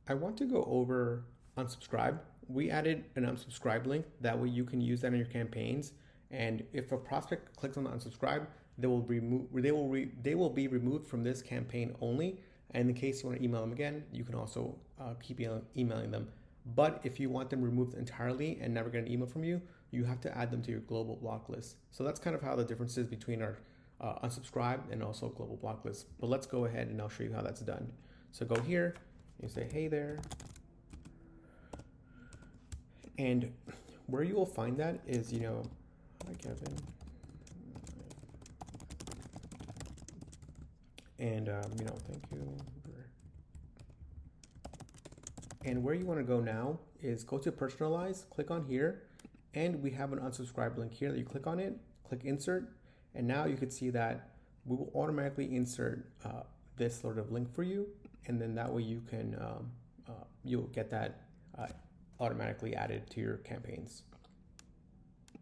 I want to go over unsubscribe. We added an unsubscribe link. That way you can use that in your campaigns. And if a prospect clicks on the unsubscribe, they will be removed from this campaign only. And in case you want to email them again, you can also keep emailing them. But if you want them removed entirely and never get an email from you, you have to add them to your global block list. So that's kind of how the difference is between our unsubscribe and also global block list. But let's go ahead and I'll show you how that's done. So go here, you say, hey there. And where you will find that is, hi Kevin. And, thank you. And where you want to go now is go to personalize, click on here, and we have an unsubscribe link here that you click on it, click insert, and now you can see that we will automatically insert this sort of link for you, and then that way you can you'll get that automatically added to your campaigns.